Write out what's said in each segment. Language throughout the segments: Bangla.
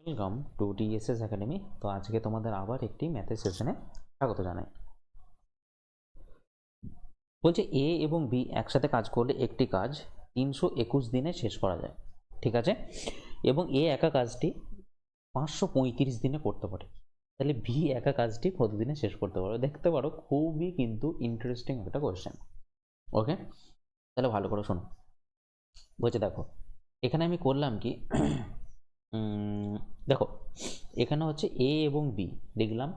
Welcome to DSS academy. তো আজকে তোমাদের আবার একটি ম্যাথের সেশনে স্বাগত জানাই। বলছে এ এবং বি একসাথে কাজ করলে একটি কাজ 321 দিনে শেষ করা যায়, ঠিক আছে? এবং এ একা কাজটি 535 দিনে করতে পারে, তাহলে বি একা কাজটি কত দিনে শেষ করতে পারবে? দেখতে পারো খুবই কিন্তু ইন্টারেস্টিং একটা কোয়েশ্চেন। ওকে, তাহলে ভালো করে শোনো। বলছে দেখো এখানে আমি করলাম কি দেখো এখানে হচ্ছে এ এবং বি লিখলাম,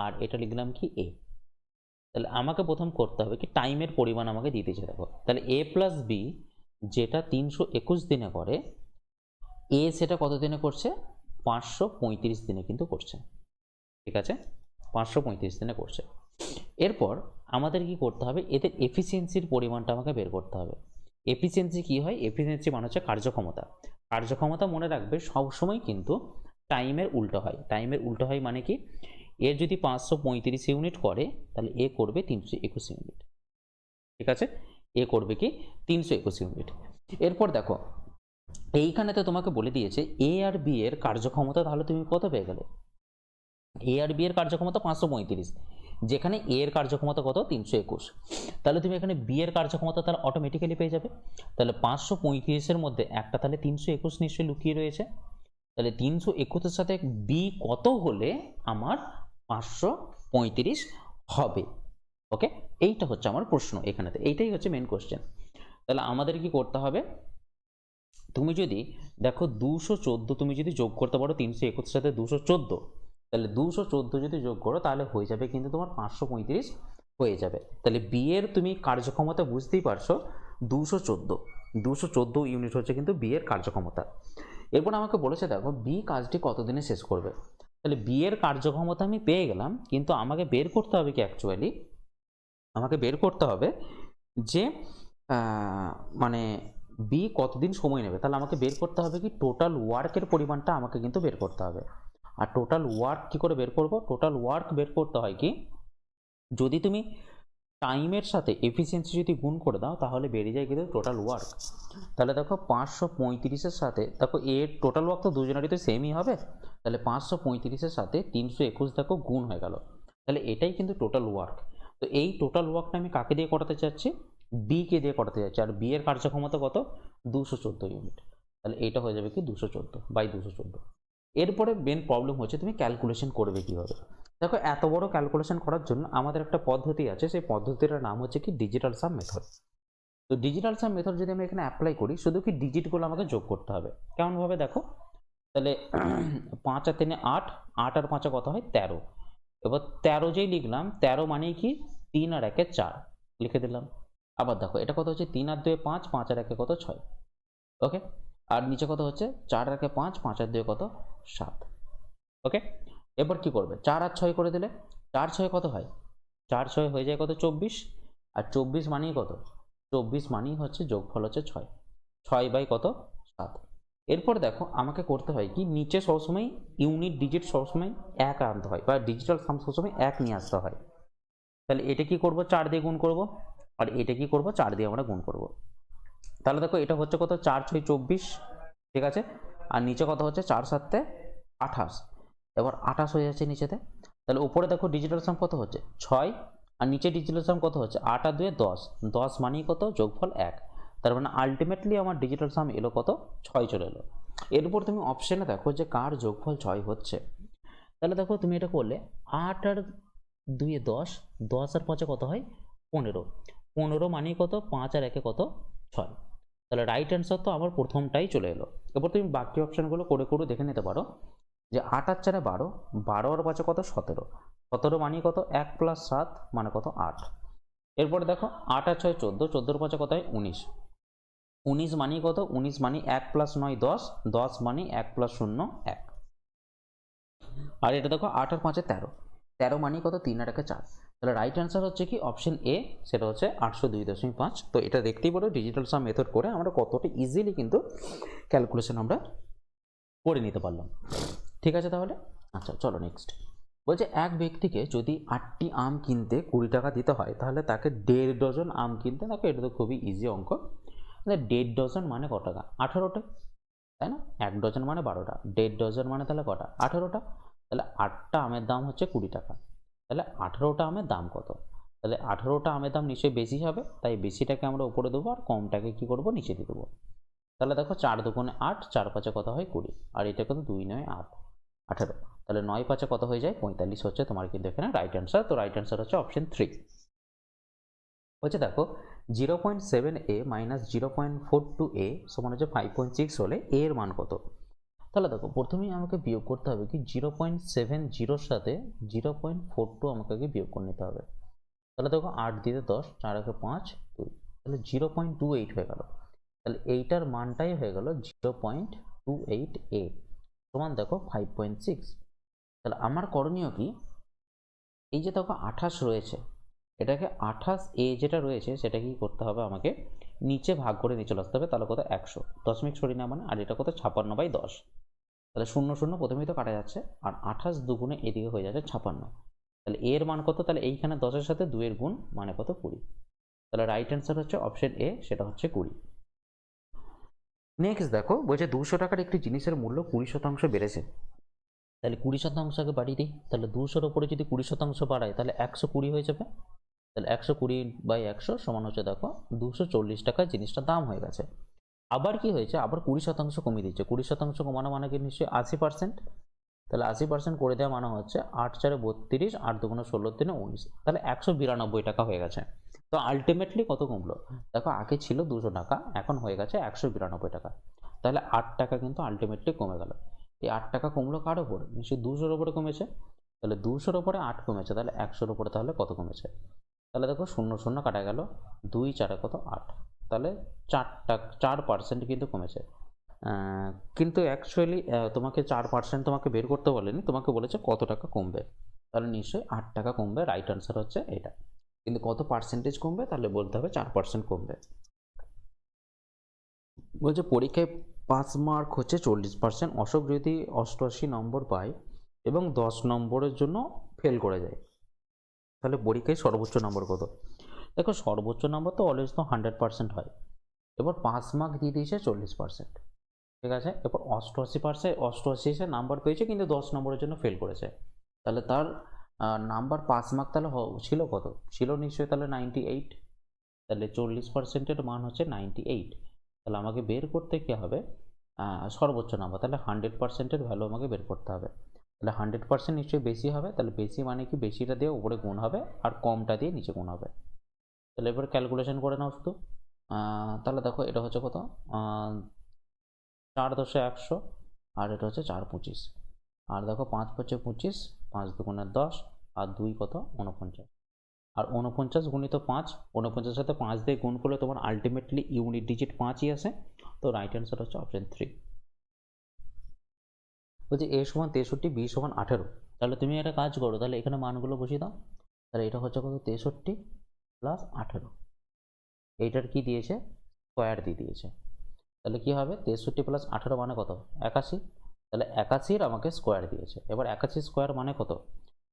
আর এটা লিখলাম কি এ। তাহলে আমাকে প্রথম করতে হবে কি টাইমের পরিমাণ আমাকে দিতেছে। দেখো তাহলে এ প্লাস বি যেটা 321 দিনে করে, এ সেটা কত দিনে করছে? 535 দিনে কিন্তু করছে, ঠিক আছে? 535 দিনে করছে। এরপর আমাদের কি করতে হবে, এদের এফিসিয়েন্সির পরিমাণটা আমাকে বের করতে হবে। এফিসিয়েন্সি কি হয়? এফিসিয়েন্সি মানে হচ্ছে কার্যক্ষমতা। কার্যক্ষমতা মনে রাখবে সবসময় কিন্তু টাইমের উল্টো হয়। টাইমের উল্টো হয় মানে কি, এর যদি 535 ইউনিট করে তাহলে এ করবে 321 ইউনিট, ঠিক আছে? এ করবে কি 321 ইউনিট। এরপর দেখো এইখানে তো তোমাকে বলে দিয়েছে এ আর বি এর কার্যক্ষমতা, তাহলে তুমি কত পেয়ে গেলে? এ আর বি এর কার্যক্ষমতা 535, যেখানে এ এর কার্যক্ষমতা কত? 321। তাহলে তুমি এখানে বি এর কার্যক্ষমতা তাহলে অটোমেটিক্যালি পেয়ে যাবে। তাহলে 535-এর মধ্যে একটা তাহলে 321 নিশ্চয়ই লুকিয়ে রয়েছে। তাহলে 321-এর সাথে বি কত হলে আমার 535 হবে? ওকে, এইটা হচ্ছে আমার প্রশ্ন এখানেতে, এইটাই হচ্ছে মেন কোশ্চেন। তাহলে আমাদের কি করতে হবে? তুমি যদি দেখো 214 তুমি যদি যোগ করতে পারো 321-এর সাথে 214, তাহলে 214 যদি যোগ করো তাহলে হয়ে যাবে কিন্তু তোমার 535 হয়ে যাবে। তাহলে বি এর তুমি কার্যক্ষমতা বুঝতেই পারছো, 214 ইউনিট হচ্ছে কিন্তু বি এর কার্যক্ষমতা। এরপর আমাকে বলেছে দেখো বি কাজটি কতদিনে শেষ করবে। তাহলে বি এর কার্যক্ষমতা আমি পেয়ে গেলাম, কিন্তু আমাকে বের করতে হবে কি, অ্যাকচুয়ালি আমাকে বের করতে হবে যে মানে বি কতদিন সময় নেবে। তাহলে আমাকে বের করতে হবে কি টোটাল ওয়ার্কের পরিমাণটা আমাকে কিন্তু বের করতে হবে। আর টোটাল ওয়ার্ক কি করে বের করব? টোটাল ওয়ার্ক বের করতে হয় কি, যদি তুমি টাইমের সাথে এফিসিয়েন্সি যদি গুণ করে দাও তাহলে বেরিয়ে যায় কিন্তু টোটাল ওয়ার্ক। তাহলে দেখো 535-এর সাথে দেখো এর টোটাল ওয়ার্ক তো দুজনেরই তো সেমই হবে। তাহলে 535-এর সাথে 321 দেখো গুণ হয়ে গেল, তাহলে এটাই কিন্তু টোটাল ওয়ার্ক। তো এই টোটাল ওয়ার্কটা আমি কাকে দিয়ে করাতে চাচ্ছি? বি কে দিয়ে করাতে চাচ্ছি। আর বি এর কার্যক্ষমতা কত? 214 ইউনিট। তাহলে এটা হয়ে যাবে কি 214/214। এরপরে মেন প্রবলেম হচ্ছে তুমি ক্যালকুলেশন করবে কিভাবে। দেখো এত বড় ক্যালকুলেশন করার জন্য আমাদের একটা পদ্ধতি আছে, সেই পদ্ধতিটার নাম হচ্ছে কি ডিজিটাল সাম মেথড। তো ডিজিটাল সাম মেথড যদি আমি এখানে অ্যাপ্লাই করি, শুধু কি ডিজিটগুলো আমাকে যোগ করতে হবে। কেমনভাবে দেখো, তাহলে 5 আর 3 8, 8 আর 5 কত হয়? 13। এবার 13 যেই লিখলাম, 13 মানে কি 3 আর 1 4 লিখে দিলাম। আবার দেখো এটা কত হচ্ছে 3 আর 2 5, 5 আর 1 কত 6। ওকে, আর নিচে কত হচ্ছে 4 আর 1 5, 5 আর 2 কত 7। ওকে, এবার কি করবে 4 আর 6 করে দিলে, 4 6 কত হয়? 4 6 হয়ে যায় কত 24। আর 24 মানেই কত? 24 মানেই হচ্ছে যোগফল হচ্ছে 6, 6 বাই কত 7। এরপর দেখো আমাকে করতে হয় কি, নিচে সবসময় ইউনিট ডিজিট সবসময় এক আনতে হয়, বা ডিজিটাল সাম সবসময় এক নিয়ে আসতে হয়। তাহলে এটা কি করব? 4 দিয়ে গুণ করব, আর এটা কি করব? 4 দিয়ে আমরা গুণ করব। তাহলে দেখো এটা হচ্ছে কত 4 6 24, ঠিক আছে? আর নিচে কত হচ্ছে 4 7 28। এবার 28 হয়ে যাচ্ছে নিচেতে। তাহলে উপরে দেখো ডিজিটাল সাম কত হচ্ছে 6, আর নিচে ডিজিটাল সাম কত হচ্ছে 8 আর 2 10, 10 মানেই কত যোগফল 1। তার মানে আলটিমেটলি আমার ডিজিটাল সাম এলো কত 6 চলে এলো। এরপর তুমি অপশনে দেখো যে কার যোগফল 6 হচ্ছে। তাহলে দেখো তুমি এটা করলে 8 আর 2 10, 10 আর 5 কত হয় 15, 15 মানেই কত 5 আর 1 কত 6। তাহলে রাইট অ্যান্সার তো আমার প্রথমটাই চলে এলো। এবার তুমি বাকি অপশনগুলো করে করে দেখে নিতে পারো যে 8 আর 4 12, 12 আর 5 কত 17, 17 মানে কত 1 + 7 মানে কত 8। এরপরে দেখো 8 আর 6 14, 14 আর 5 কত হয় 19, 19 মানে কত 19 মানে 1 + 9 10, 10 মানে 1 + 0 1। আর এটা দেখো 8 আর 5 13, 13 মানে কত 3 আর 1 4। তাহলে রাইট অ্যান্সার হচ্ছে কি অপশন এ, সেটা হচ্ছে 802.5। তো এটা দেখতেই পারো ডিজিটাল সাম মেথড করে আমরা কতটা ইজিলি কিন্তু ক্যালকুলেশন আমরা করে নিতে পারলাম। ঠিক আছে তাহলে, আচ্ছা চলো নেক্সট। বলছে এক ব্যক্তিকে যদি 8টি আম কিনতে 20 টাকা দিতে হয়, তাহলে তাকে 1.5 ডজন আম কিনতে, দেখো এটা তো খুবই ইজি অঙ্ক। 1.5 ডজন মানে কত টাকা? 18টা। তাই না? 1 ডজন মানে 12টা, 1.5 ডজন মানে তাহলে কটা? 18টা। তাহলে 8টা আমের দাম হচ্ছে 20 টাকা। তাহলে 18টা আমের দাম কত? তাহলে 18টা আমের দাম নিশ্চয়ই বেশি হবে, তাই বেশিটাকে আমরা উপরে দেবো আর কমটাকে কি করব? নিচে দিয়ে দেবো। তাহলে দেখো 4 দুগুণে 8, 4 5 কত হয়? 20, আর এটা কত? 2 9 8 18। তাহলে 9 5 কত হয়ে যায়? 45 হচ্ছে তোমার কিন্তু এখানে রাইট অ্যান্সার। তো রাইট অ্যান্সার হচ্ছে অপশন 3। হচ্ছে দেখো 0.7a মাইনাস 0.42a সমান হচ্ছে 5.6 হলে a এর মান কত? তাহলে দেখো প্রথমেই আমাকে বিয়োগ করতে হবে কি 0.70 সাথে 0.42 আমাকে আগে বিয়োগ করে নিতে হবে। তাহলে দেখো 8 দিয়ে 10, 4 একে 5, 2, তাহলে 0.28 হয়ে গেল। তাহলে এইটার মানটাই হয়ে গেল 0.28a সমান দেখো 5.6। তাহলে আমার করণীয় কি, এই যে দেখো 28 রয়েছে, এটাকে 28a যেটা রয়েছে সেটা কি করতে হবে? আমাকে নিচে ভাগ করে নিচে আসতে হবে। তাহলে কত? 100, দশমিক সরি না মানে, আর এটা কত? 56/10। তাহলে 0 0 প্রথমেই তো কাটা যাচ্ছে, আর 28 দুগুণে এদিকে হয়ে যাচ্ছে 56। তাহলে এর মান কত? তাহলে এইখানে 10-এর সাথে 2 এর গুণ মানে কত? 20। তাহলে রাইট অ্যান্সার হচ্ছে অপশন এ, সেটা হচ্ছে 20। নেক্সট দেখো বলছে 200 টাকার একটি জিনিসের মূল্য 20% বেড়েছে। তাহলে 20% আগে বাড়িয়ে দিই। তাহলে 200-র উপরে যদি 20% বাড়ায় তাহলে 120 হয়ে যাবে। তাহলে 120/100 সমান হচ্ছে দেখো 240 টাকায় জিনিসটার দাম হয়ে গেছে। আবার কি হয়েছে? আবার 20% কমিয়ে দিচ্ছে। 20% কমানো মানে কি? নিশ্চয়ই 80%। তাহলে 80% করে দেওয়া মানে হচ্ছে 8 4 32, 8 2 16 3 19, তাহলে 192 টাকা হয়ে গেছে। তো আলটিমেটলি কত কমলো? দেখো আগে ছিল 200 টাকা, এখন হয়ে গেছে 192 টাকা। তাহলে 8 টাকা কিন্তু আলটিমেটলি কমে গেল। এই 8 টাকা কমলো কার উপর? নিশ্চয়ই 200-র উপরে কমেছে। তাহলে 200-র উপরে 8 কমেছে, তাহলে 100-র উপরে তাহলে কত কমেছে? তাহলে দেখো 0 0 কাটা গেল, 2 4 কত? 8। তাহলে 4% কিন্তু কমেছে। কিন্তু অ্যাকচুয়ালি তোমাকে 4% তোমাকে বের করতে বলেনি, তোমাকে বলেছে কত টাকা কমবে। তাহলে নিশ্চয়ই 8 টাকা কমবে, রাইট আনসার হচ্ছে এটা। কিন্তু কত পার্সেন্টেজ কমবে? তাহলে বলতে হবে 4% কমবে। বলছে পরীক্ষায় পাস মার্ক হচ্ছে 40%, অশোক যদি 88 নম্বর পায় এবং 10 নম্বরের জন্য ফেল করে যায়, তাহলে পরীক্ষায় সর্বোচ্চ নম্বর কত? দেখো সর্বোচ্চ নম্বর তো অলওয়েজ তো 100% হয়। এবার পাস মার্ক দিয়ে দিয়েছে 40%, ঠিক আছে। এরপর 88 এসে নাম্বার পেয়েছে কিন্তু 10 নম্বরের জন্য ফেল করেছে। তাহলে তার নাম্বার পাস মার্ক তাহলে ছিল কত? ছিল নিশ্চয়ই তাহলে 98। তাহলে 40%-এর মান হচ্ছে 98। তাহলে আমাকে বের করতে কি হবে? সর্বোচ্চ নাম্বার। তাহলে 100%-এর ভ্যালু আমাকে বের করতে হবে। তাহলে 100% নিশ্চয়ই বেশি হবে। তাহলে বেশি মানে কি? বেশিটা দিয়ে উপরে গুণ হবে আর কমটা দিয়ে নিচে গুণ হবে। তাহলে এবার ক্যালকুলেশন করে নাও শুধু। তাহলে দেখো এটা হচ্ছে কত? 4 10 100, আর এটা হচ্ছে 4 25, আর দেখো 5 5 25, 5 2 10, আর 2 কত? 49, আর 49 গুণিত 5, 49-এর সাথে 5 দিয়ে গুণ করলে তোমার আলটিমেটলি ইউনিট ডিজিট 5ই আসে। তো রাইট অ্যান্সার হচ্ছে অপশন 3। বলছি a সমান 63, b সমান 18। তাহলে তুমি একটা কাজ করো, তাহলে এখানে মানগুলো বসিয়ে দাও। তাহলে এটা হচ্ছে কত? 63 প্লাস 18, এইটার কি দিয়েছে? স্কোয়ার দিয়ে দিয়েছে। তাহলে কি হবে? 63 প্লাস 18 মানে কত? 81। তাহলে 81-র আমাকে স্কোয়ার দিয়েছে। এবার 81 স্কোয়ার মানে কত?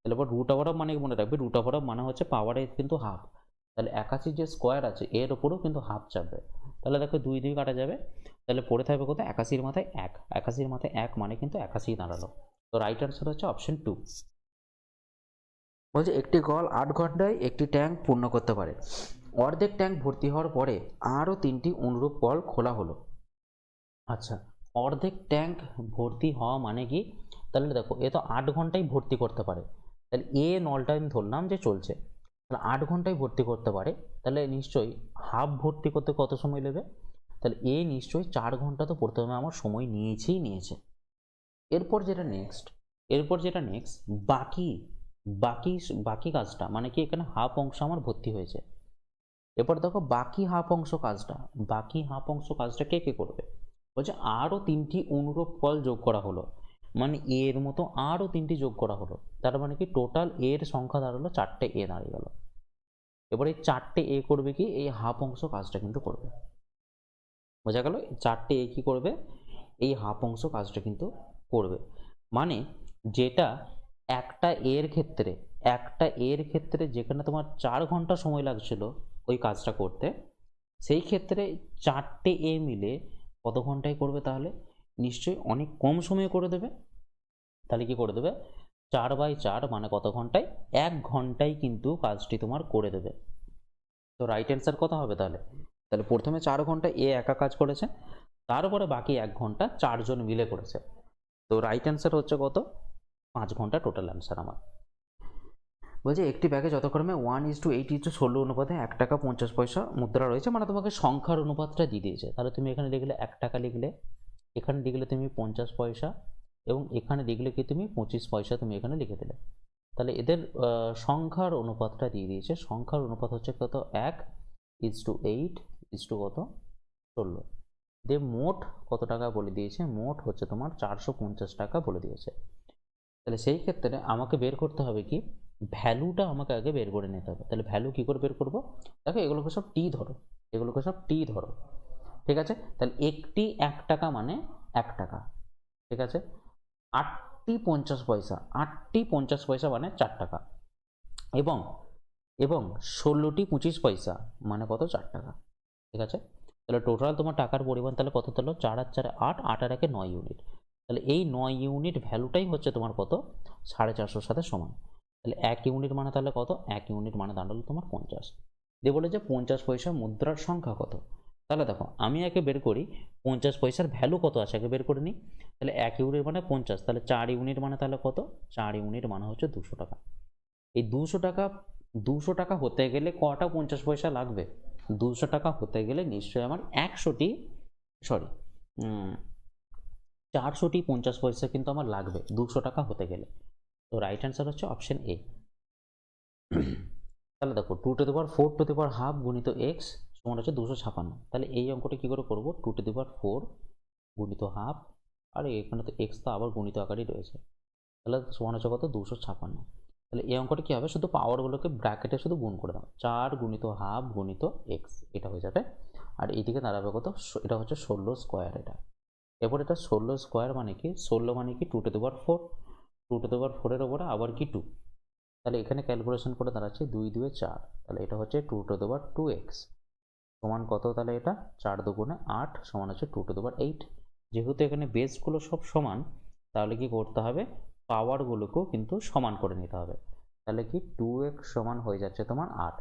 তাহলে এবার রুট ওভার অফ মানে মনে রাখবে, রুট ওভার অফ মানে হচ্ছে পাওয়ারে কিন্তু হাফ। তাহলে 81 যে স্কোয়ার আছে এর উপরেও কিন্তু হাফ চাপবে। তাহলে দেখো 2 2 কাটা যাবে। তাহলে পড়ে থাকবে কত? 81-র মাথায় 1, 81-র মাথায় 1 মানে কিন্তু 81 দাঁড়ালো। তো রাইট আনসার হচ্ছে অপশন 2। বলছে একটি কল 8 ঘন্টায় একটি ট্যাঙ্ক পূর্ণ করতে পারে। অর্ধেক ট্যাঙ্ক ভর্তি হওয়ার পরে আরও 3টি অনুরূপ কল খোলা হলো। আচ্ছা, অর্ধেক ট্যাঙ্ক ভর্তি হওয়া মানে কি? তাহলে দেখো এ তো 8 ঘন্টায় ভর্তি করতে পারে। তাহলে এ নলটা আমি ধরলাম যে চলছে, তাহলে 8 ঘন্টায় ভর্তি করতে পারে। তাহলে নিশ্চয়ই হাফ ভর্তি করতে কত সময় নেবে? তাহলে এ নিশ্চয়ই 4 ঘন্টা তো প্রথমে আমার সময় নিয়েছে। এরপর যেটা নেক্সট বাকি বাকি বাকি কাজটা মানে কি? এখানে হাফ অংশ আমার ভর্তি হয়েছে। এরপর দেখো বাকি হাফ অংশ কাজটা কে কে করবে? বলছে আরও 3টি অনুরূপ কল যোগ করা হলো, মানে এর মতো আরও 3টি যোগ করা হলো। তার মানে কি? টোটাল এর সংখ্যা দাঁড়ালো 4টে এ দাঁড়িয়ে গেল। এবার এই 4টে এ করবে কি? এই হাফ অংশ কাজটা কিন্তু করবে। বোঝা গেল? 4টে এ কি করবে? এই হাফ অংশ কাজটা কিন্তু করবে। মানে যেটা একটা এর ক্ষেত্রে যেখানে তোমার 4 ঘন্টা সময় লাগছিল ওই কাজটা করতে, সেই ক্ষেত্রে 4টে এ মিলে কত ঘন্টায় করবে তাহলে? নিশ্চয়ই অনেক কম সময়ে করে দেবে। তাহলে কি করে দেবে, 4/4 মানে কত ঘন্টায়, 1 ঘন্টায় কিন্তু কাজটি তোমার করে দেবে। তো রাইট অ্যান্সার কত হবে তাহলে, তাহলে প্রথমে 4 ঘন্টা এ একা কাজ করেছে, তারপরে বাকি 1 ঘন্টা 4 জন মিলে করেছে। তো রাইট অ্যান্সার হচ্ছে কত, 5 ঘন্টা টোটাল অ্যান্সার আমার। বলছে একটি ব্যাগে যথাক্রমে 1:8:16 অনুপাতে 1 টাকা 50 পয়সা মুদ্রা রয়েছে, মানে তোমাকে সংখ্যার অনুপাতটা দিয়ে দিয়েছে। তাহলে তুমি এখানে লিখলে 1 টাকা লিখলে, এখানে লিখলে তুমি 50 পয়সা, এবং এখানে লিখলে কি তুমি 25 পয়সা তুমি এখানে লিখে দিলে। তাহলে এদের সংখ্যার অনুপাতটা দিয়ে দিয়েছে। সংখ্যার অনুপাত হচ্ছে কত, 1:8 কত 16 দিয়ে মোট কত টাকা বলে দিয়েছে, মোট হচ্ছে তোমার 450 টাকা বলে দিয়েছে। তাহলে সেই ক্ষেত্রে আমাকে বের করতে হবে কি, ভ্যালুটা আমাকে আগে বের করে নিতে হবে। তাহলে ভ্যালু কি করে বের করব, দেখো এগুলোকে সব টি ধরো, এগুলোকে সব টি ধরো, ঠিক আছে। তাহলে একটি 1 টাকা মানে 1 টাকা, ঠিক আছে। 8টি 50 পয়সা, 8টি 50 পয়সা মানে 4 টাকা, এবং 16টি 25 পয়সা মানে কত, 4 টাকা, ঠিক আছে। তাহলে টোটাল তোমার টাকার পরিমাণ তাহলে কত হলো, 4 আর 4 8, 8 আর 1 9 ইউনিট। তাহলে এই 9 ইউনিট ভ্যালুটাই হচ্ছে তোমার কত, 450 সাথে সমান। তাহলে 1 ইউনিট মানে তাহলে কত, 1 ইউনিট মানে দাঁড়ালো তোমার 50। দিয়ে বলে যে 50 পয়সা মুদ্রার সংখ্যা কত। তাহলে দেখো আমি আগে বের করি 50 পয়সার ভ্যালু কত আছে, আগে বের করে নিই। তাহলে 1 ইউনিট মানে 50, তাহলে 4 ইউনিট মানে তাহলে কত, 4 ইউনিট মানে হচ্ছে 200 টাকা। এই 200 টাকা হতে গেলে কটা 50 পয়সা লাগবে, 200 টাকা হতে গেলে নিশ্চয়ই আমার 400টি 50 পয়সা কিন্তু আমার লাগবে 200 টাকা হতে গেলে। তো রাইট অ্যান্সার হচ্ছে অপশন এ। তাহলে দেখো 2^4 গুণিত এক্স সমান হচ্ছে 256। তাহলে এই অঙ্কটা কি করে করবো, 2^4 গুণিত হাফ, আর এখানে তো এক্স তো আবার গুণিত আকারই রয়েছে, তাহলে সমান হচ্ছে কত, 256। তাহলে এই অঙ্কটা কি হবে, শুধু পাওয়ারগুলোকে ব্র্যাকেটে শুধু গুণ করে দাও, 4 গুণিত হাফ গুণিত এক্স, এটা হয়ে যাবে। আর এইদিকে দাঁড়াবে কত, এটা হচ্ছে 16 স্কোয়ার। এটা এরপর এটা 16 স্কোয়ার মানে কি, 16 মানে কি 2^4, 2^4 ওপরে আবার কি 2, তাহলে এখানে ক্যালকুলেশন করে দাঁড়াচ্ছে 2 2 4, তাহলে এটা হচ্ছে 2^2x সমান কত, তাহলে এটা 4 2 8 সমান হচ্ছে 2^8। যেহেতু এখানে বেসগুলো সব সমান, তাহলে কি করতে হবে, পাওয়ারগুলোকেও কিন্তু সমান করে নিতে হবে। তাহলে কি 2x সমান হয়ে যাচ্ছে তোমার 8,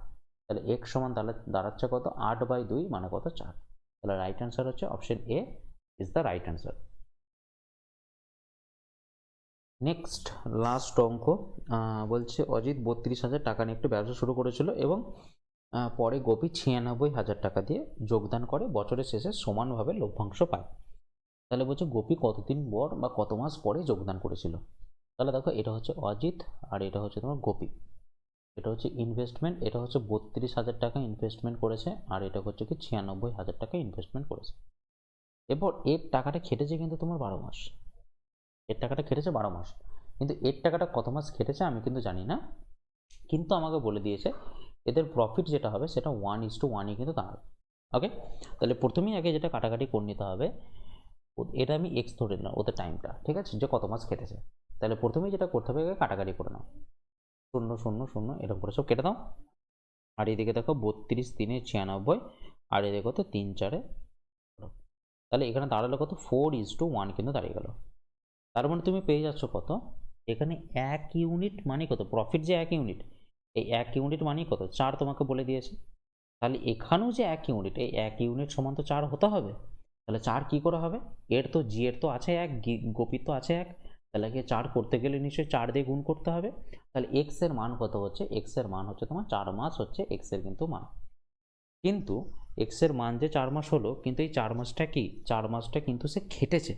তাহলে x সমান তাহলে দাঁড়াচ্ছে কত, 8/2 মানে কত, 4। তাহলে রাইট অ্যান্সার হচ্ছে option A is the right answer. Next last অঙ্ক বলছে অজিত 32,000 টাকা নিয়ে একটু ব্যবসা শুরু করেছিল, এবং পরে গোপী 96,000 টাকা দিয়ে যোগদান করে, বছরের শেষে সমানভাবে লভ্যাংশ পায়। তাহলে বলছে গোপী কতদিন পর বা কত মাস পরে যোগদান করেছিল। তাহলে দেখো এটা হচ্ছে অজিত আর এটা হচ্ছে তোমার গোপী, এটা হচ্ছে ইনভেস্টমেন্ট, এটা হচ্ছে 32,000 টাকা ইনভেস্টমেন্ট করেছে, আর এটা হচ্ছে কি 96,000 টাকা ইনভেস্টমেন্ট করেছে। এরপর এর টাকাটা খেটেছে কিন্তু তোমার 12 মাস, এর টাকাটা খেটেছে 12 মাস, কিন্তু এর টাকাটা কত মাস খেটেছে আমি কিন্তু জানি না, কিন্তু আমাকে বলে দিয়েছে এদের প্রফিট যেটা হবে সেটা 1:1 কিন্তু দাঁড়াবে। ওকে, তাহলে প্রথমেই আগে যেটা কাটাকাটি করে নিতে হবে, এটা আমি এক্স ধরে নিলাম ওদের টাইমটা, ঠিক আছে, যে কত মাস খেটেছে। তাহলে প্রথমেই যেটা করতে হবে কাটাকাটি করে নাও, 0 0 0 এরকম করে সব কেটে দাও। আর এদিকে দেখো 32 3 96, আর এদিকে কত 3 4, তাহলে এখানে দাঁড়ালো কত, 4:1 কিন্তু দাঁড়িয়ে গেল। তার মানে তুমি পেয়ে যাচ্ছ কত, এখানে 1 ইউনিট মানে কত, প্রফিট যে 1 ইউনিট, এই 1 ইউনিট মানে কত, 4 তোমাকে বলে দিয়েছে। তাহলে এখানেও যে 1 ইউনিট, এই 1 ইউনিট সমান তো 4 হতে হবে। তাহলে 4 কি করে হবে, এর তো জি এর তো আছে 1, গোপীর তো আছে 1, তাহলে কি 4 করতে গেলে নিশ্চয়ই 4 দিয়ে গুণ করতে হবে। তাহলে এক্স এর মান কত হচ্ছে, এক্স এর মান হচ্ছে তোমার 4 মাস হচ্ছে এক্স এর কিন্তু মান। কিন্তু এক্স এর মান যে 4 মাস হলো, কিন্তু এই 4 মাসটা কি, 4 মাসটা কিন্তু সে খেটেছে,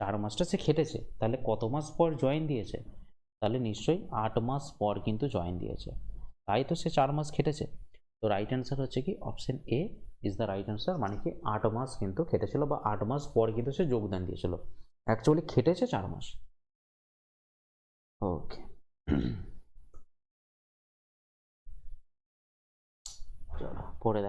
4 মাসটা সে খেটেছে, তাহলে কত মাস পর জয়েন দিয়েছে, তাহলে নিশ্চয়ই 8 মাস পর কিন্তু জয়েন দিয়েছে, তাই তো সে 4 মাস খেটেছে। তো রাইট অ্যান্সার হচ্ছে কি option A is the right answer, মানে কি 8 মাস কিন্তু খেটেছিল, বা 8 মাস পর কিন্তু সে যোগদান দিয়েছিল, অ্যাকচুয়ালি খেটেছে 4 মাস। ওকে, চলো পরে